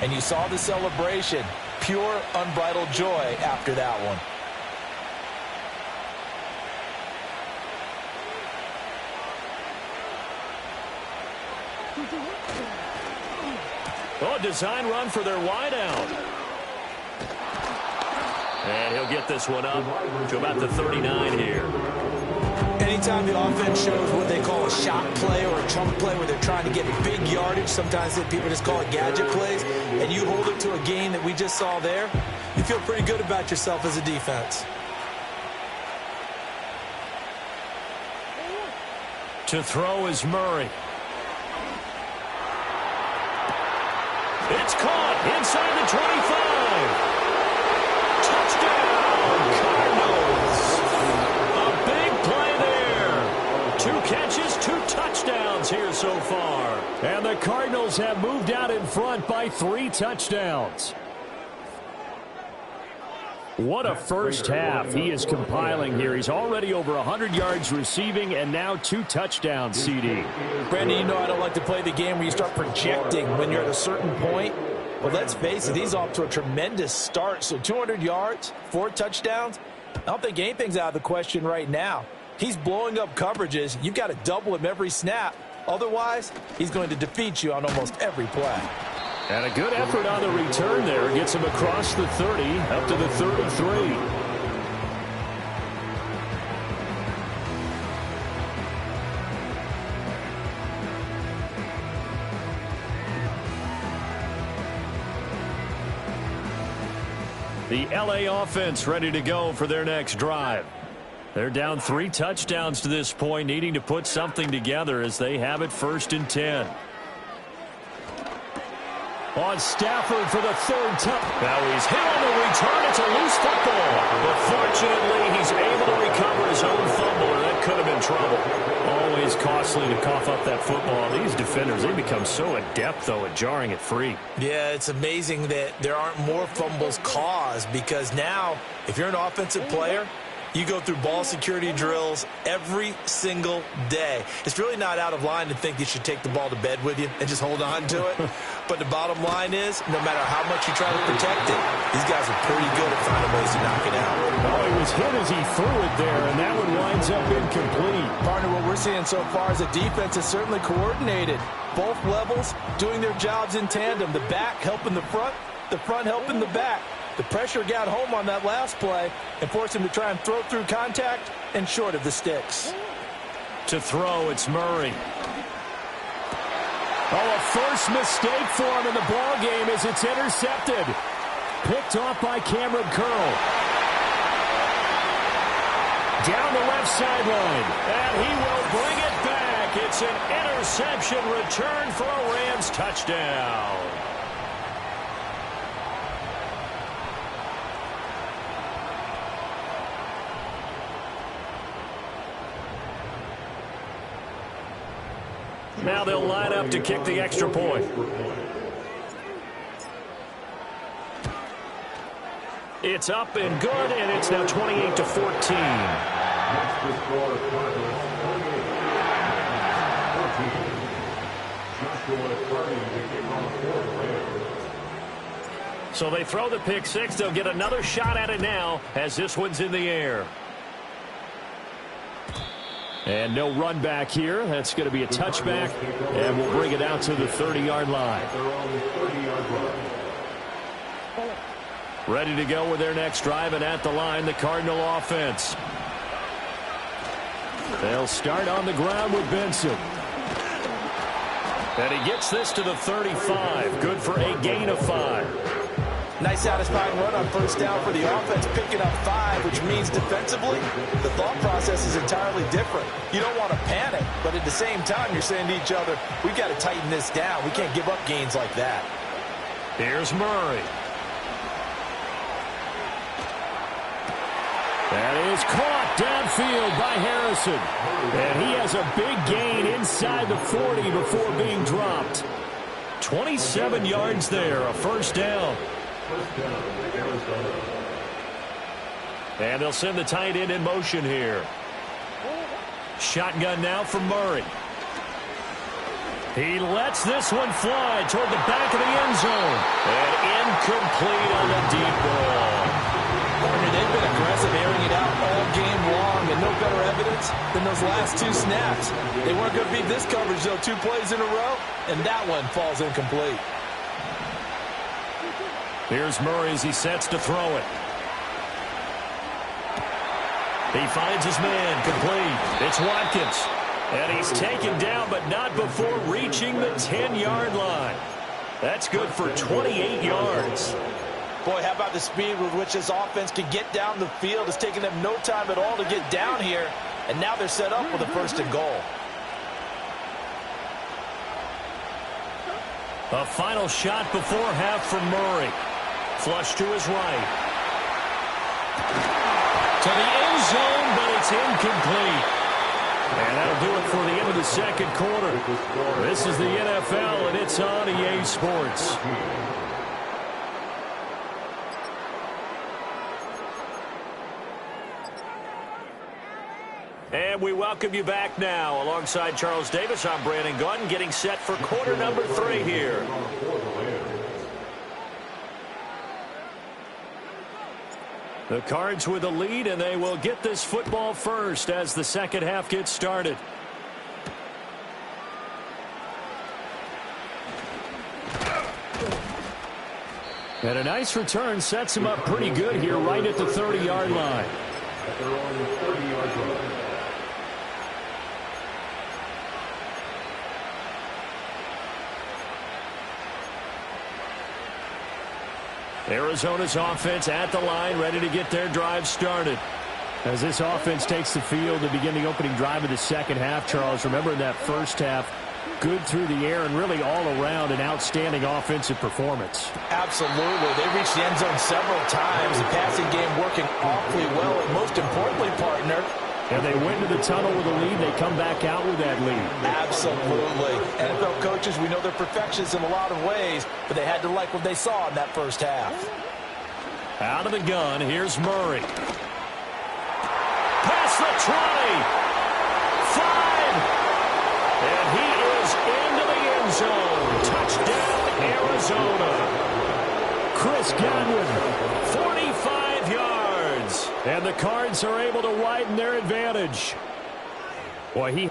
And you saw the celebration. Pure, unbridled joy after that one. Oh, design run for their wideout. And he'll get this one up to about the 39 here. Anytime the offense shows what they call a shot play or a chunk play where they're trying to get big yardage, sometimes people just call it gadget plays, and you hold it to a gain that we just saw there, you feel pretty good about yourself as a defense. To throw is Murray. It's caught inside the 25. Touchdown, Cardinals. A big play there. 2 catches, 2 touchdowns here so far. And the Cardinals have moved out in front by 3 touchdowns. What a first half he is compiling here. He's already over 100 yards receiving and now 2 touchdowns, CD. Brandon, I don't like to play the game where you start projecting when you're at a certain point. But let's face it, he's off to a tremendous start. So 200 yards, 4 touchdowns. I don't think anything's out of the question right now. He's blowing up coverages. You've got to double him every snap. Otherwise, he's going to defeat you on almost every play. And a good effort on the return there. Gets him across the 30, up to the 33. The LA offense ready to go for their next drive. They're down 3 touchdowns to this point, needing to put something together as they have it 1st and 10. On Stafford for the 3rd time. Now he's hit on the return. It's a loose football. But fortunately, he's able to recover his own fumble, or that could have been trouble. Always costly to cough up that football. These defenders, they become so adept, though, at jarring it free. Yeah, it's amazing that there aren't more fumbles caused, because now, if you're an offensive player, you go through ball security drills every single day. It's really not out of line to think you should take the ball to bed with you and just hold on to it. But the bottom line is, no matter how much you try to protect it, these guys are pretty good at finding ways to knock it out. Oh, he was hit as he threw it there, and that one winds up incomplete. Partner, what we're seeing so far is the defense is certainly coordinated. Both levels doing their jobs in tandem. The back helping the front helping the back. The pressure got home on that last play and forced him to try and throw through contact and short of the sticks. To throw, it's Murray. Oh, a first mistake for him in the ball game as it's intercepted. Picked off by Cameron Curl. Down the left sideline, and he will bring it back. It's an interception return for a Rams touchdown. Now they'll line up to kick the extra point. It's up and good, and it's now 28-14. So they throw the pick six. They'll get another shot at it now as this one's in the air. And no run back here. That's going to be a touchback, and we'll bring it out to the 30-yard line. Ready to go with their next drive, and at the line, the Cardinal offense. They'll start on the ground with Benson. And he gets this to the 35. Good for a gain of 5. Nice satisfying run on first down for the offense, picking up 5, which means defensively, the thought process is entirely different. You don't want to panic, but at the same time, you're saying to each other, we've got to tighten this down. We can't give up gains like that. Here's Murray. That is caught downfield by Harrison. And he has a big gain inside the 40 before being dropped. 27 yards there, a first down. And they'll send the tight end in motion here. Shotgun now from Murray. He lets this one fly toward the back of the end zone. And incomplete on the deep ball. They've been aggressive, airing it out all game long, and no better evidence than those last 2 snaps. They weren't going to beat this coverage, though, 2 plays in a row, and that one falls incomplete. Here's Murray as he sets to throw it. He finds his man, complete. It's Watkins. And he's taken down, but not before reaching the 10-yard line. That's good for 28 yards. Boy, how about the speed with which this offense can get down the field? It's taken them no time at all to get down here, and now they're set up with a 1st and goal. A final shot before half from Murray. Flush to his right. To the end zone, but it's incomplete. And that'll do it for the end of the second quarter. This is the NFL, and it's on EA Sports. And we welcome you back now. Alongside Charles Davis, I'm Brandon Gaudin, getting set for quarter number 3 here. The Cards with the lead, and they will get this football first as the second half gets started. And a nice return sets him up pretty good here right at the 30-yard line. Arizona's offense at the line, ready to get their drive started. As this offense takes the field to begin the opening drive of the second half, Charles, remember in that first half, good through the air and really all around an outstanding offensive performance. Absolutely. They reached the end zone several times. The passing game working awfully well. And most importantly, partner, and they went to the tunnel with a lead. They come back out with that lead. Absolutely. NFL coaches, we know they're perfectionists in a lot of ways, but they had to like what they saw in that first half. Out of the gun, here's Murray. Past the 20. 5. And he is into the end zone. Touchdown, Arizona. Chris Godwin. 45 yards. And the Cards are able to widen their advantage. Boy, he...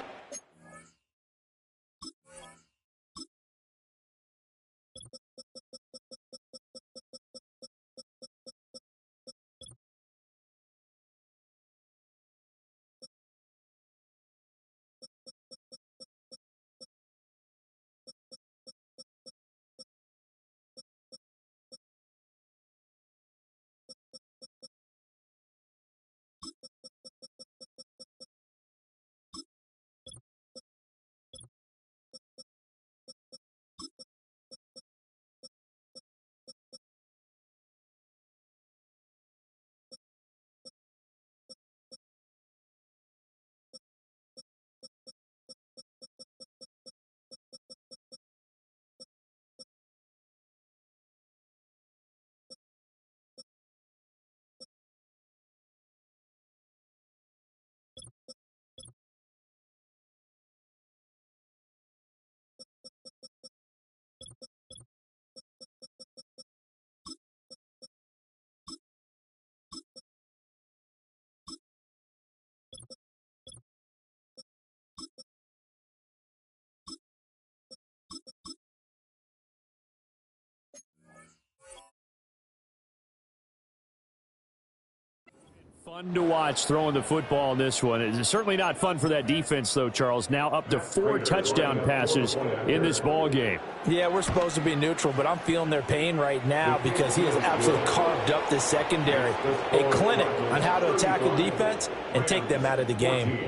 Fun to watch throwing the football in this one. It's certainly not fun for that defense, though, Charles. Now up to 4 touchdown passes in this ball game. Yeah, we're supposed to be neutral, but I'm feeling their pain right now because he has absolutely carved up this secondary. A clinic on how to attack a defense and take them out of the game.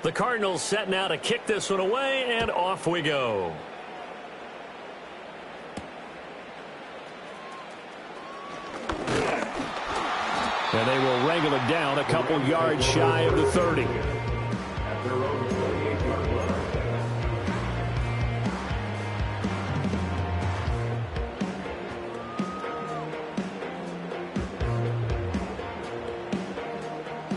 The Cardinals set now to kick this one away, and off we go. And they will wrangle it down a couple yards shy of the 30.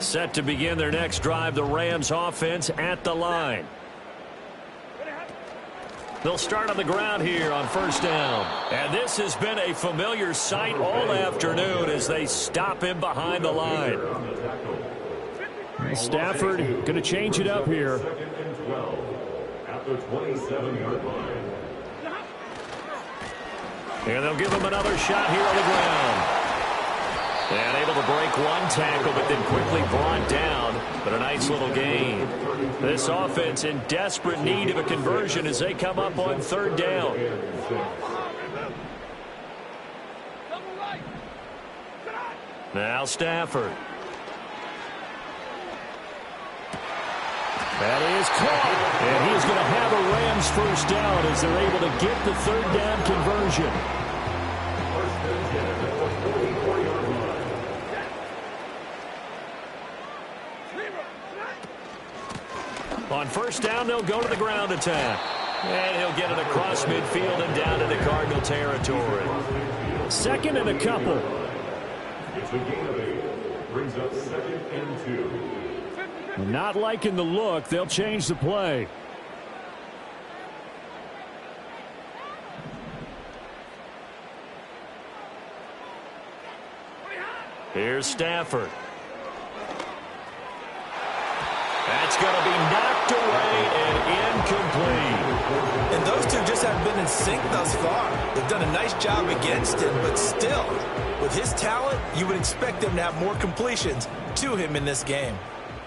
Set to begin their next drive, the Rams offense at the line. They'll start on the ground here on first down. And this has been a familiar sight all afternoon as they stop him behind the line. Stafford going to change it up here. At the 27-yard line. And they'll give him another shot here on the ground. And able to break one tackle, but then quickly brought down. But a nice little gain. This offense in desperate need of a conversion as they come up on third down. Now Stafford. That is caught. And he's going to have a Rams first down as they're able to get the third down conversion. On first down, they'll go to the ground attack. And he'll get it across midfield and down into Cardinal territory. Second and a couple. It's a gain of 8. Brings up 2nd and 2. Not liking the look. They'll change the play. Here's Stafford. That's going to be knocked away and incomplete. And those two just haven't been in sync thus far. They've done a nice job against him, but still, with his talent, you would expect them to have more completions to him in this game.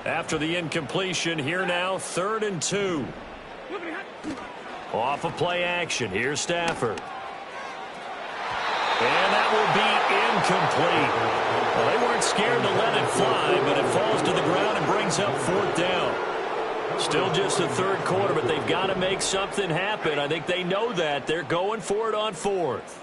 After the incompletion, here now, 3rd and 2. Off of play action, here's Stafford. And that will be incomplete. Well, they weren't scared to let it fly, but it falls to the ground and brings up 4th down. Still just the 3rd quarter, but they've got to make something happen. I think they know that. They're going for it on 4th.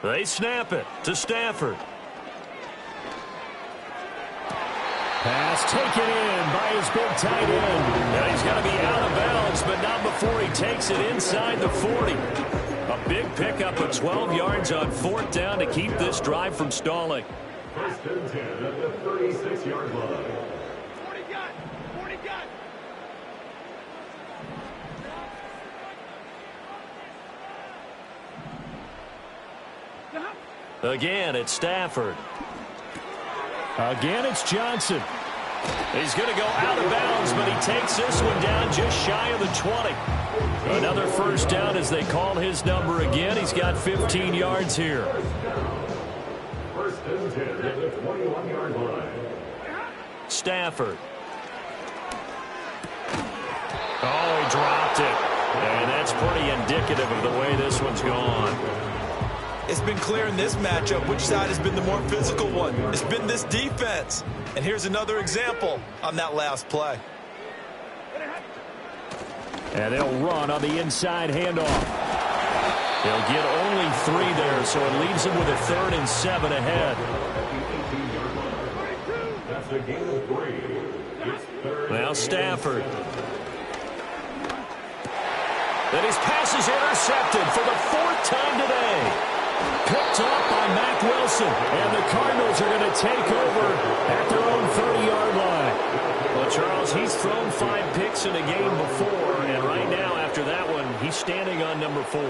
They snap it to Stafford. Pass taken in by his big tight end. And he's going to be out of bounds, but not before he takes it inside the 40. A big pickup of 12 yards on 4th down to keep this drive from stalling. 1st and 10 at the 36-yard line. 40 gun! 40 gun! Again, it's Stafford. Again, it's Johnson. He's going to go out of bounds, but he takes this one down just shy of the 20. Another 1st down as they call his number again. He's got 15 yards here. 1st and 10 at the 21-yard line. Stafford. Oh, he dropped it. And that's pretty indicative of the way this one's gone. It's been clear in this matchup which side has been the more physical one. It's been this defense. And here's another example on that last play. And they'll run on the inside handoff. They'll get only 3 there, so it leaves them with a 3rd and 7 ahead. That's a gain of 3. Now Stafford. Then his pass is intercepted for the 4th time today. Picked up by Mack Wilson. And the Cardinals are going to take over at their own 30-yard line. Well, Charles, he's thrown 5 picks in a game before, and right now, after that one, he's standing on number 4.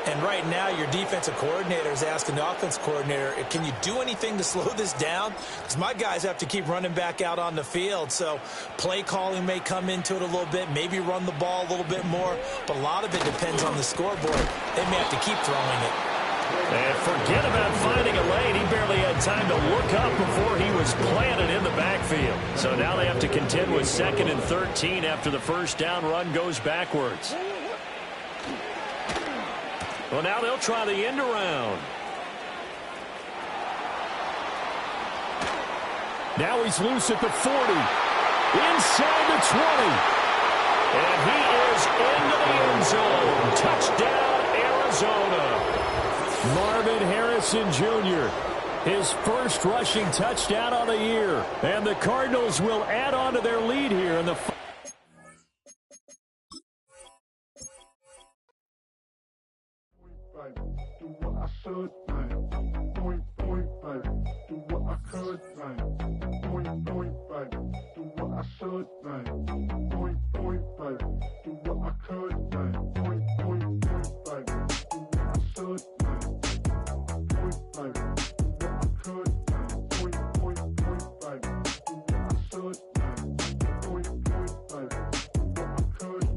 And right now, your defensive coordinator is asking the offense coordinator, can you do anything to slow this down? Because my guys have to keep running back out on the field. So play calling may come into it a little bit, maybe run the ball a little bit more. But a lot of it depends on the scoreboard. They may have to keep throwing it. And forget about finding a lane. He barely had time to look up before he was planted in the backfield. So now they have to contend with 2nd and 13 after the 1st down run goes backwards. Well, now they'll try the end around. Now he's loose at the 40. Inside the 20. And he is into the end zone. Touchdown, Arizona. Marvin Harrison Jr., his 1st rushing touchdown of the year. And the Cardinals will add on to their lead here in the do what I should, man. Point, baby. Do what I could, man. Point, baby. Do what I should, man. Point, baby. Do what I could, man. Point, baby. Do what I should, man. Point, baby. Do what I could, man. Point, baby. Do what I should, man. Point, baby. Do what I could.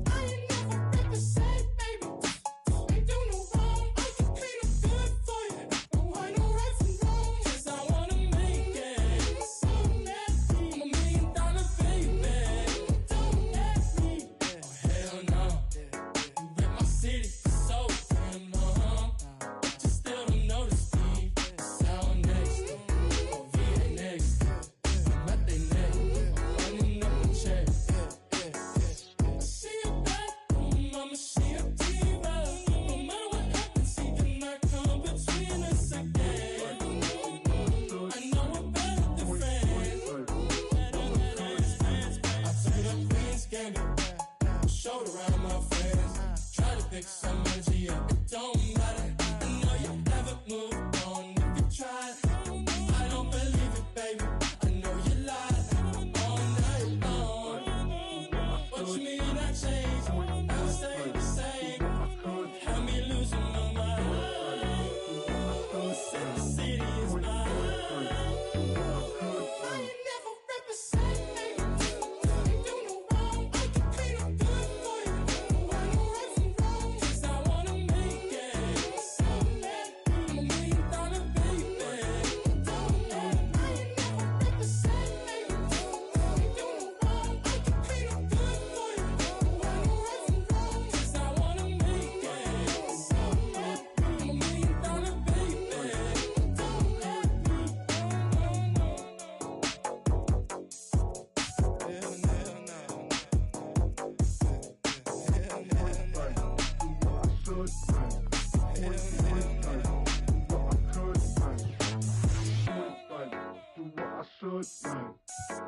could, man.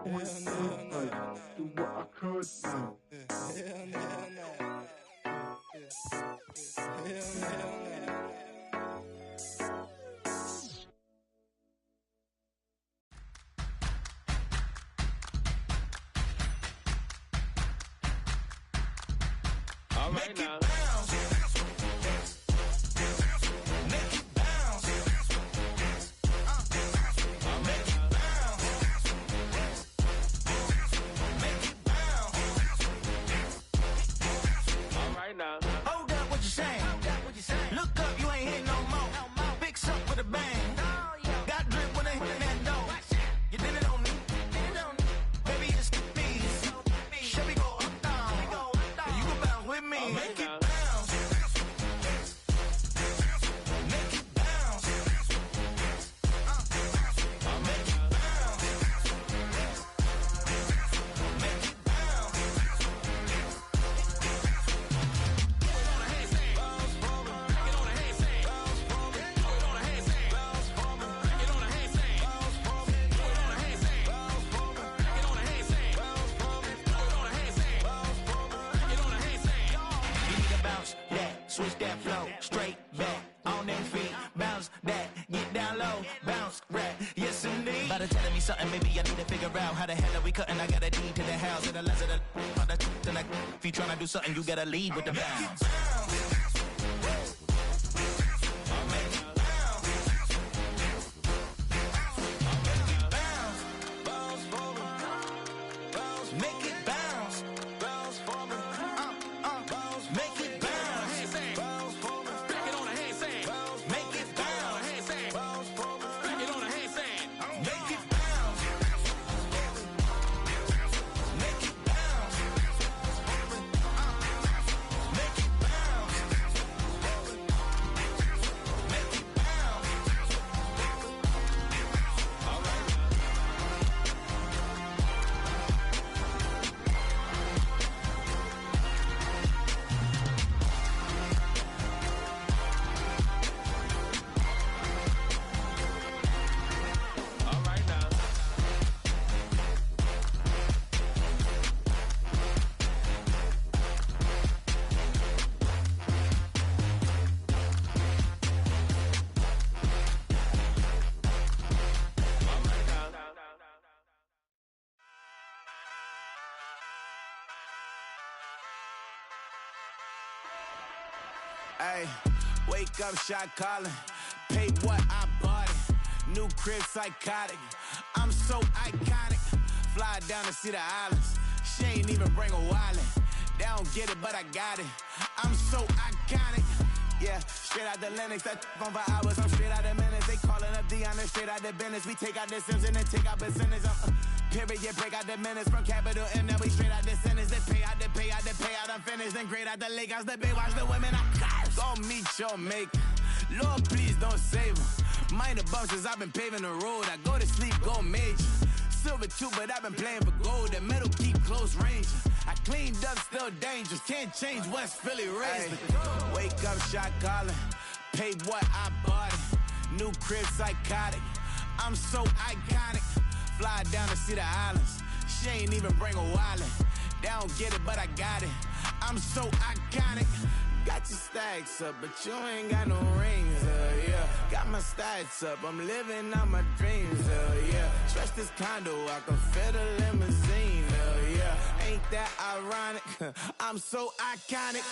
Point, babe. Do what I could, man. Hell no. All right now. Now. Hold up, what you saying? Look up, you ain't hitting no more. Fix up with a bang. Got drip when they hit that door. You did it on me. Baby, it's me. Chevy go up, down. You can bounce with me. Make it bounce. Make it bounce. Make it bounce. Make it bounce. Switch that flow, straight back, on them feet, bounce that, get down low, bounce, rap, yes indeed. About to telling me something, maybe I need to figure out how the hell are we cutting, I got a deed to the house, and the less of the, if you tryna do something, you gotta lead with the bounce. Hey, wake up, shot calling. Pay what I bought it. New crib, psychotic. I'm so iconic. Fly down to see the islands. She ain't even bring a wallet. They don't get it, but I got it. I'm so iconic. Yeah, straight out the Lennox. That phone for hours. I'm straight out the minutes. They calling up Dion and straight out the business. We take out the Sims and then take out percentage. Period, break out the minutes from capital M. Now we straight out the sentence. They pay out, they pay out, they pay out. I'm finished. Then grade out the Lakers. The Bay watch the women. I curse. Go meet your maker. Lord, please don't save them. Minor bumps as I've been paving the road. I go to sleep, go major. Silver too, but I've been playing for gold. The metal keep close range. I cleaned up, still dangerous. Can't change West Philly raised. Wake up, shot calling. Pay what I bought it. New crib, psychotic. I'm so iconic. Fly down to see the islands. She ain't even bring a wallet. They don't get it, but I got it. I'm so iconic. Got your stacks up, but you ain't got no rings, yeah. Got my stats up, I'm living out my dreams, yeah. Stretch this condo, I can fit a limousine, yeah. Ain't that ironic? I'm so iconic.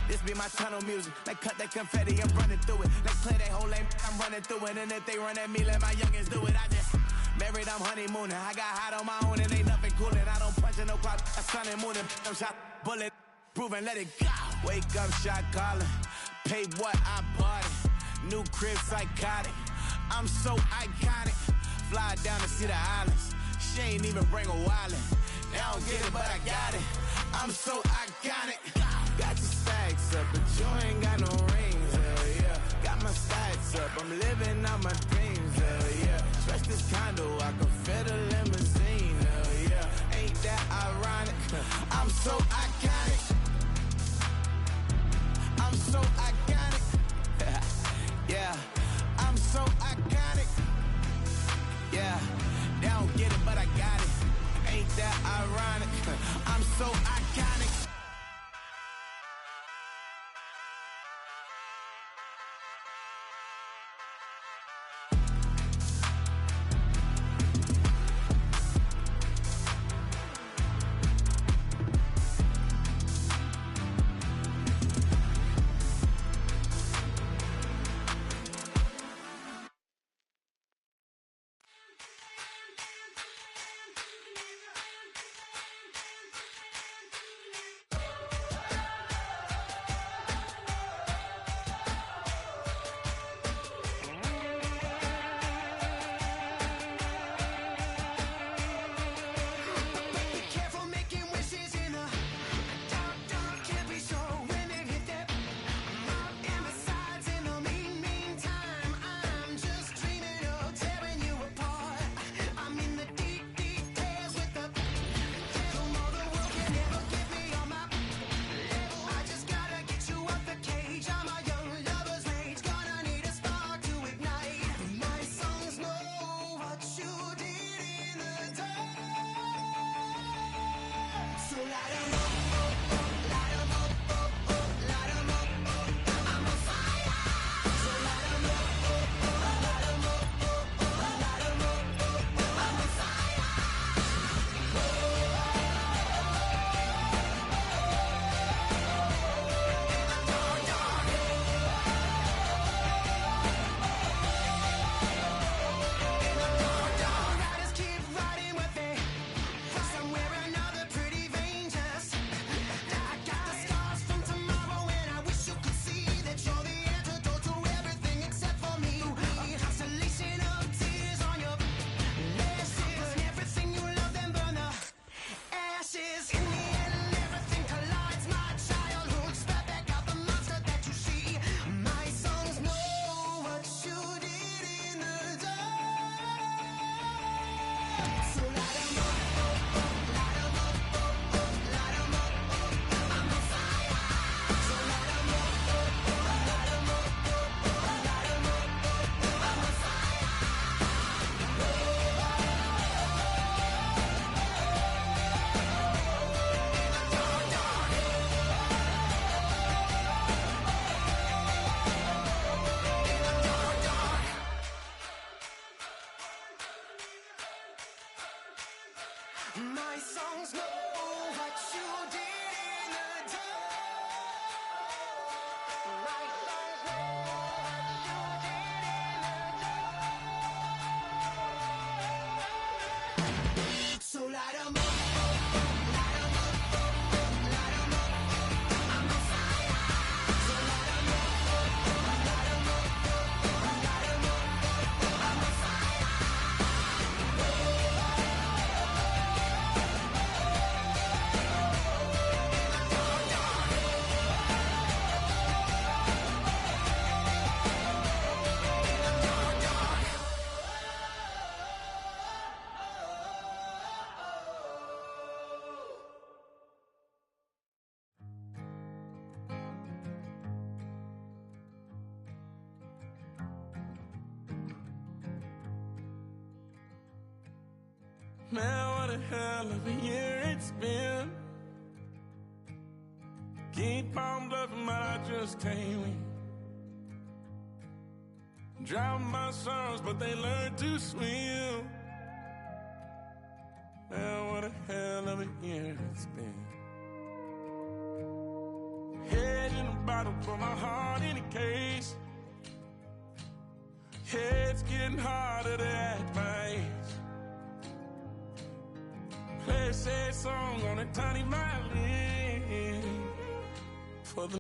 This be my tunnel music. Like cut that confetti, I'm running through it. Like clear that whole lane, I'm running through it. And if they run at me, let my youngins do it. I just married, I'm honeymooning. I got hot on my own and ain't nothing coolin'. I don't punch in no clock, I sun and moonin'. I'm shot, bullet, proven, let it go. Wake up, shot calling. Pay what I bought it. New crib, psychotic. I'm so iconic. Fly down to see the islands. She ain't even bring a wallet. They don't get it, but I got it. I'm so iconic. Got your stacks up, but you ain't got no rings, yeah. Got my stats up, I'm living out my dreams, yeah. Stretch this condo, I can fit a limousine, yeah. Ain't that ironic? I'm so iconic. I'm so iconic. I'm so iconic. My songs know what you did in the dark. My songs know what you did in the dark. So light 'em up, light 'em up, light 'em up. I'm on fire. So light 'em up, light 'em up, light 'em up. I'm on fire. Man, what a hell of a year it's been. Keep on bluffing, but I just can't win. Drown my sons, but they learn to swim. Man, what a hell of a year it's been. Head in a bottle, put my heart in a case. It's getting harder to act my age. Play a sad song on a tiny violin for the